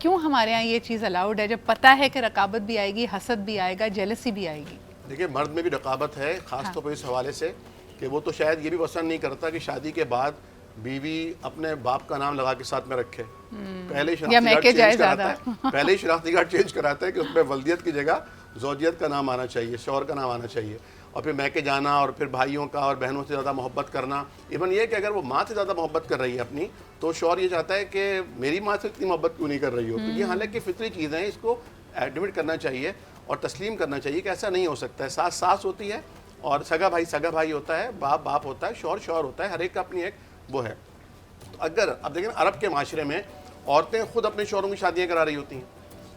کیوں ہمارے یہاں یہ چیز الاؤڈ ہے جب پتہ ہے کہ رقابت بھی آئے گی, حسد بھی آئے گا, جیلسی بھی آئے گی؟ دیکھیں مرد میں بھی رقابت ہے, خاص طور پر اس حوالے سے کہ وہ تو شاید یہ بھی پسند نہیں کرتا کہ شادی کے بعد بیوی اپنے باپ کا نام لگا کے ساتھ میں رکھے. پہلے شناختی کارڈ چینج کراتا ہے کہ اس میں ولدیت کی جگہ زوجیت کا نام آنا چاہیے, شوہر کا نام آنا چاہیے, اور پھر میکے جانا, اور پھر بھائیوں کا اور بہنوں سے زیادہ محبت کرنا. ایون یہ کہ اگر وہ ماں سے زیادہ محبت کر رہی ہے اپنی, تو شوہر یہ چاہتا ہے کہ میری ماں سے اتنی محبت کیوں نہیں کر رہی ہو. تو یہ حالانکہ فطری چیزیں ہیں, اس کو ایڈمٹ کرنا چاہیے اور تسلیم کرنا چاہیے کہ ایسا نہیں ہو سکتا ہے. ساس ساس ہوتی ہے اور سگا بھائی ہوتا ہے, باپ باپ ہوتا ہے, شوہر ہوتا ہے, ہر ایک کا اپنی ایک وہ ہے. تو اگر اب دیکھیں عرب کے معاشرے میں عورتیں خود اپنے شوہروں کی شادیاں کرا رہی ہوتی ہیں,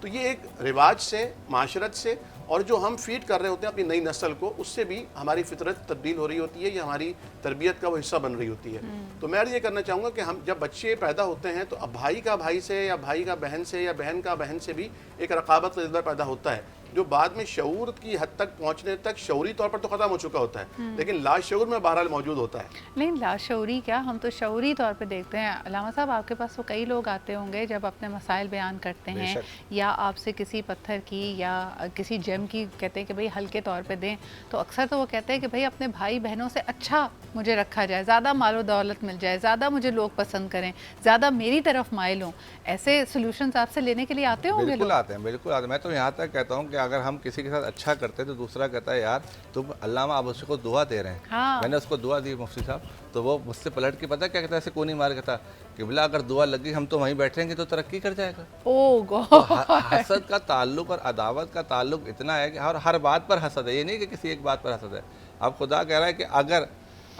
تو یہ ایک رواج سے, معاشرت سے, اور جو ہم فیڈ کر رہے ہوتے ہیں اپنی نئی نسل کو, اس سے بھی ہماری فطرت تبدیل ہو رہی ہوتی ہے, یا ہماری تربیت کا وہ حصہ بن رہی ہوتی ہے. تو میں یہ کرنا چاہوں گا کہ ہم جب بچے پیدا ہوتے ہیں تو اب بھائی کا بھائی سے, یا بھائی کا بہن سے, یا بہن کا بہن سے بھی ایک رقابت کا جذبہ پیدا ہوتا ہے, جو بعد میں شعور کی حد تک پہنچنے تک شعوری طور پر تو ختم ہو چکا ہوتا ہے, لیکن لاشعور میں بہرحال موجود ہوتا ہے. لیکن لاشعوری کیا, ہم تو شعوری طور پہ دیکھتے ہیں. علامہ صاحب آپ کے پاس تو کئی لوگ آتے ہوں گے جب اپنے مسائل بیان کرتے ہیں, یا آپ سے کسی پتھر کی یا کسی جیم کی کہتے ہیں کہ بھئی ہلکے طور پہ دیں, تو اکثر تو وہ کہتے ہیں کہ بھئی اپنے بھائی بہنوں سے اچھا مجھے رکھا جائے, زیادہ مال و دولت مل جائے, زیادہ مجھے لوگ پسند کریں, زیادہ میری طرف مائل ہوں. ایسے سولوشنز آپ سے لینے کے لیے آتے ہوں گے لوگ؟ بالکل آتے ہیں, بالکل آتے ہیں. میں تو یہاں تک کہتا ہوں کہ اگر ہم کسی کے ساتھ اچھا کرتے ہیں تو دوسرا کہتا ہے یار تم علامہ آپ اس کو دعا دے رہے ہیں. میں نے اس کو دعا دی مفتی صاحب, تو وہ مجھ سے پلٹ کے پتہ کیا کہتا ہے, ایسے کونی مار کہتا کہ بلا اگر دعا لگی ہم تو وہیں بیٹھیں گے تو ترقی کر جائے گا. اوہ گاڈ. حسد کا تعلق اور عداوت کا تعلق اتنا ہے کہ ہر بات پر حسد ہے, یہ نہیں کہ کسی ایک بات پر حسد ہے. اب خدا کہہ رہا ہے کہ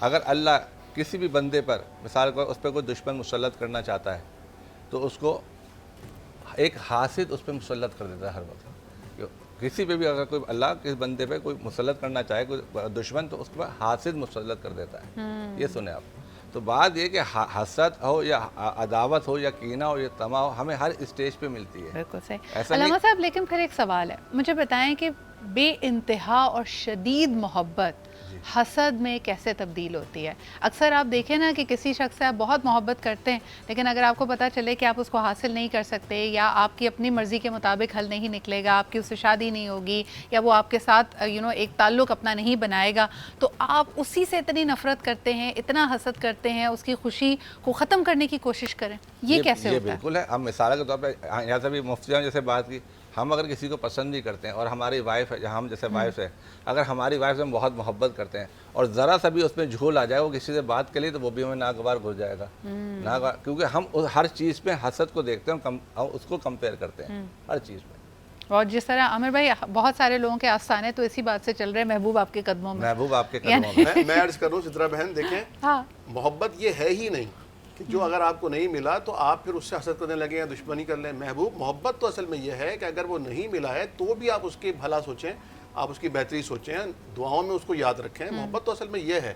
اگر اللہ کسی بھی بندے پر مثال کو اس پہ کوئی دشمن مسلط کرنا چاہتا ہے تو اس کو ایک حاسد اس پہ مسلط کر دیتا ہے ہر وقت. کسی پہ بھی اگر کوئی اللہ کس بندے پہ کوئی مسلط کرنا چاہے کوئی دشمن, تو اس پہ حاسد مسلط کر دیتا ہے. یہ سنیں آپ. تو بات یہ کہ حسد ہو یا عداوت ہو یا کینہ ہو یا طمع ہو, ہمیں ہر اسٹیج پہ ملتی ہے. بالکل صحیح. علامہ صاحب لیکن پھر ایک سوال ہے, مجھے بتائیں کہ بے انتہا اور شدید محبت حسد میں کیسے تبدیل ہوتی ہے؟ اکثر آپ دیکھیں نا کہ کسی شخص سے آپ بہت محبت کرتے ہیں, لیکن اگر آپ کو پتہ چلے کہ آپ اس کو حاصل نہیں کر سکتے, یا آپ کی اپنی مرضی کے مطابق حل نہیں نکلے گا, آپ کی اس سے شادی نہیں ہوگی, یا وہ آپ کے ساتھ ایک تعلق اپنا نہیں بنائے گا, تو آپ اسی سے اتنی نفرت کرتے ہیں, اتنا حسد کرتے ہیں, اس کی خوشی کو ختم کرنے کی کوشش کریں. یہ کیسے ہوتا ہے؟ یہ بالکل ہے. ہم مثال کے طور پہ یہاں سے بھی مفتی صاحب جیسے بات کی, ہم اگر کسی کو پسند نہیں کرتے ہیں اور ہماری وائف ہے, ہم جیسے وائف ہے, اگر ہماری وائف سے ہم بہت محبت کرتے ہیں اور ذرا سا بھی اس میں جھول آ جائے, وہ کسی سے بات کے لیے, تو وہ بھی ہمیں ناگوار گھس جائے گا. کیونکہ ہم ہر چیز پہ حسد کو دیکھتے ہیں, ہم اس کو کمپیئر کرتے ہیں ہر چیز پہ. اور جس طرح عامر بھائی بہت سارے لوگوں کے آستانے تو اسی بات سے چل رہے ہیں, محبوب آپ کے قدموں میں. محبوب آپ کے قدموں میں. میں عرض کروں سترہ بہن, دیکھیں محبت یہ ہے ہی نہیں کہ جو اگر آپ کو نہیں ملا تو آپ پھر اس سے حسد کرنے لگیں یا دشمنی کر لیں. محبت تو اصل میں یہ ہے کہ اگر وہ نہیں ملا ہے تو بھی آپ اس کی بھلا سوچیں, آپ اس کی بہتری سوچیں, دعاؤں میں اس کو یاد رکھیں. محبت تو اصل میں یہ ہے.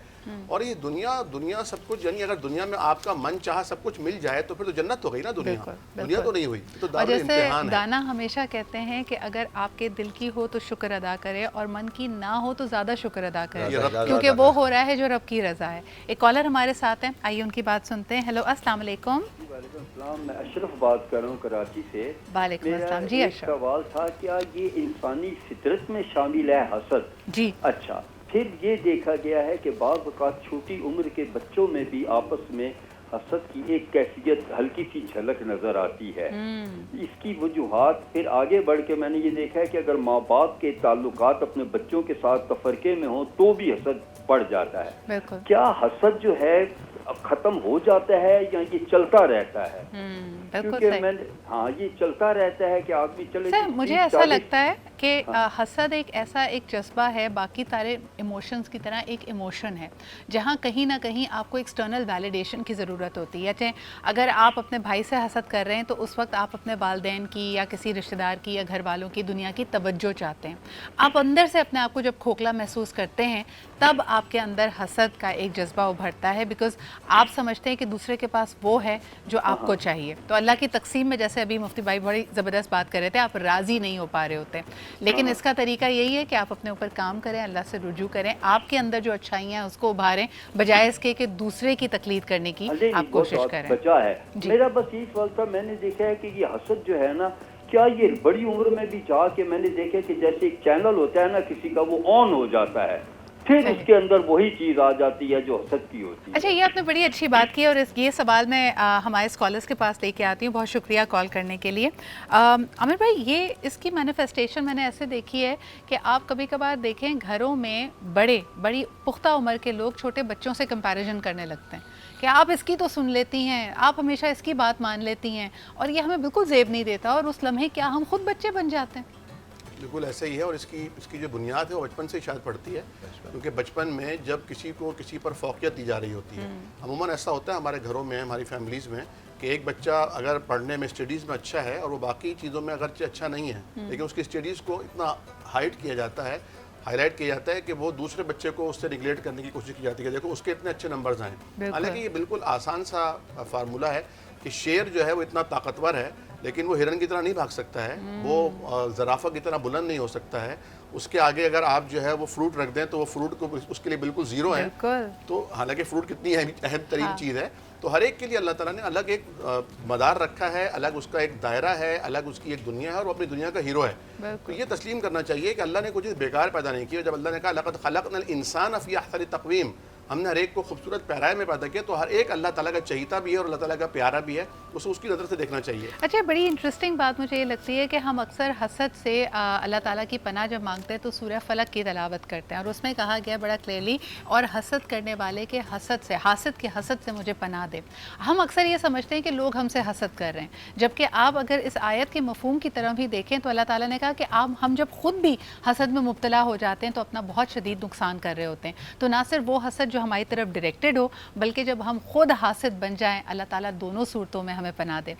اور یہ دنیا سب کچھ, یعنی اگر دنیا میں آپ کا من چاہا سب کچھ مل جائے تو پھر تو جنت ہو گئی نا. دنیا تو نہیں ہوئی, تو دار الامتحان ہے. دانا ہمیشہ کہتے ہیں کہ اگر آپ کے دل کی ہو تو شکر ادا کرے, اور من کی نہ ہو تو زیادہ شکر ادا کرے, کیونکہ وہ ہو رہا ہے جو رب کی رضا ہے. ایک کالر ہمارے ساتھ ہیں, آئیے ان کی بات سنتے ہیں. ہیلو, السلام علیکم. وعلیکم السلام, میں اشرف بات کر رہا ہوں کراچی سے. وعلیکم السلام. جی اشرف, سوال تھا, کیا یہ انسانی فطرت میں شامل ہے حسد؟ جی. اچھا, پھر یہ دیکھا گیا ہے کہ بعض اوقات چھوٹی عمر کے بچوں میں بھی آپس میں حسد کی ایک کیفیت ہلکی سی جھلک نظر آتی ہے. اس کی وجوہات پھر آگے بڑھ کے میں نے یہ دیکھا ہے کہ اگر ماں باپ کے تعلقات اپنے بچوں کے ساتھ تفرقے میں ہوں تو بھی حسد بڑھ جاتا ہے. بالکل. کیا حسد جو ہے ختم ہو جاتا ہے یا یہ چلتا رہتا ہے؟ کیونکہ میں ہاں یہ چلتا رہتا ہے کہ آدمی چلے. مجھے ایسا لگتا ہے کہ حسد ایک جذبہ ہے, باقی سارے ایموشنز کی طرح ایک ایموشن ہے, جہاں کہیں نہ کہیں آپ کو ایکسٹرنل ویلیڈیشن کی ضرورت ہوتی ہے. اگر آپ اپنے بھائی سے حسد کر رہے ہیں تو اس وقت آپ اپنے والدین کی یا کسی رشتہ دار کی یا گھر والوں کی دنیا کی توجہ چاہتے ہیں. آپ اندر سے اپنے آپ کو جب کھوکھلا محسوس کرتے ہیں تب آپ کے اندر حسد کا ایک جذبہ ابھرتا ہے, بیکاز آپ سمجھتے ہیں کہ دوسرے کے پاس وہ ہے جو آپ کو چاہیے. تو اللہ کی تقسیم میں جیسے ابھی مفتی بھائی بڑی زبردست بات کر رہے تھے, آپ راضی نہیں ہو پا رہے ہوتے. لیکن اس کا طریقہ یہی ہے کہ آپ اپنے اوپر کام کریں, اللہ سے رجوع کریں, آپ کے اندر جو اچھائیاں ہیں اس کو ابھاریں, بجائے اس کے کہ دوسرے کی تقلید کرنے کی آپ کوشش کریں. بچا ہے میرا بس یہ سوال تھا, میں نے دیکھا ہے کہ یہ حسد جو ہے نا, کیا یہ بڑی عمر میں بھی جا کے میں نے دیکھا کہ جیسے ایک چینل ہوتا ہے نا کسی کا, وہ آن ہو جاتا ہے, پھر اس کے اندر وہی چیز آ جاتی ہے جو حسد کی ہوتی ہے. اچھا, یہ آپ نے بڑی اچھی بات کی, اور یہ سوال میں ہمارے اسکالرس کے پاس لے کے آتی ہوں. بہت شکریہ کال کرنے کے لیے. عامر بھائی, یہ اس کی مینیفیسٹیشن میں نے ایسے دیکھی ہے کہ آپ کبھی کبھار دیکھیں گھروں میں بڑی پختہ عمر کے لوگ چھوٹے بچوں سے کمپیریزن کرنے لگتے ہیں کہ آپ اس کی تو سن لیتی ہیں, آپ ہمیشہ اس کی بات مان لیتی ہیں, اور یہ ہمیں بالکل زیب نہیں دیتا, اور اس لمحے کیا ہم خود بچے بن جاتے ہیں. بالکل ایسا ہی ہے, اور اس کی جو بنیاد ہے وہ بچپن سے ہی شاید پڑتی ہے, کیونکہ بچپن میں جب کسی کو کسی پر فوقیت دی جا رہی ہوتی ہے, عموماً ایسا ہوتا ہے ہمارے گھروں میں, ہماری فیملیز میں, کہ ایک بچہ اگر پڑھنے میں اسٹڈیز میں اچھا ہے اور وہ باقی چیزوں میں اگرچہ اچھا نہیں ہے, لیکن اس کی اسٹڈیز کو اتنا ہائٹ کیا جاتا ہے, ہائی لائٹ کیا جاتا ہے کہ وہ دوسرے بچے کو اس سے نگلیکٹ کرنے کی کوشش کی جاتی ہے کہ دیکھو اس کے اتنے اچھے نمبرز آئیں. حالانکہ یہ بالکل آسان سا فارمولہ ہے کہ شیر جو ہے وہ اتنا طاقتور ہے, لیکن وہ ہرن کی طرح نہیں بھاگ سکتا ہے, وہ زرافہ کی طرح بلند نہیں ہو سکتا ہے. اس کے آگے اگر آپ جو ہے وہ فروٹ رکھ دیں تو وہ فروٹ کو اس کے لیے بالکل زیرو ہے. تو حالانکہ فروٹ کتنی اہم ترین چیز ہے, تو ہر ایک کے لیے اللہ تعالیٰ نے الگ ایک مدار رکھا ہے, الگ اس کا ایک دائرہ ہے, الگ اس کی ایک دنیا ہے, اور وہ اپنی دنیا کا ہیرو ہے. تو یہ تسلیم کرنا چاہیے کہ اللہ نے کوئی چیز بیکار پیدا نہیں کی, اور جب اللہ نے کہا لقد خلقنا الانسان فی احسن تقویم, ہم نے ہر ایک کو خوبصورت پیرائے میں پیدا کیا, تو ہر ایک اللہ تعالیٰ کا چہیتا بھی ہے اور اللہ تعالیٰ کا پیارا بھی ہے, اسے اس کی نظر سے دیکھنا چاہیے. اچھا, بڑی انٹرسٹنگ بات مجھے یہ لگتی ہے کہ ہم اکثر حسد سے اللہ تعالیٰ کی پناہ جب مانگتے ہیں تو سورہ فلق کی تلاوت کرتے ہیں, اور اس میں کہا گیا بڑا کلیئرلی, اور حسد کرنے والے کے حسد سے, حاسد کے حسد سے مجھے پناہ دے. ہم اکثر یہ سمجھتے ہیں کہ لوگ ہم سے حسد کر رہے ہیں, جبکہ آپ اگر اس آیت کے مفہوم کی طرف بھی دیکھیں تو اللہ تعالیٰ نے کہا کہ ہم جب خود بھی حسد میں مبتلا ہو جاتے ہیں تو اپنا بہت شدید نقصان کر رہے ہوتے ہیں. تو نہ صرف وہ حسد جو ہماری طرف ڈائریکٹڈ ہو, بلکہ جب ہم خود حاسد بن جائیں, اللہ تعالیٰ دونوں صورتوں میں ہمیں پناہ دے.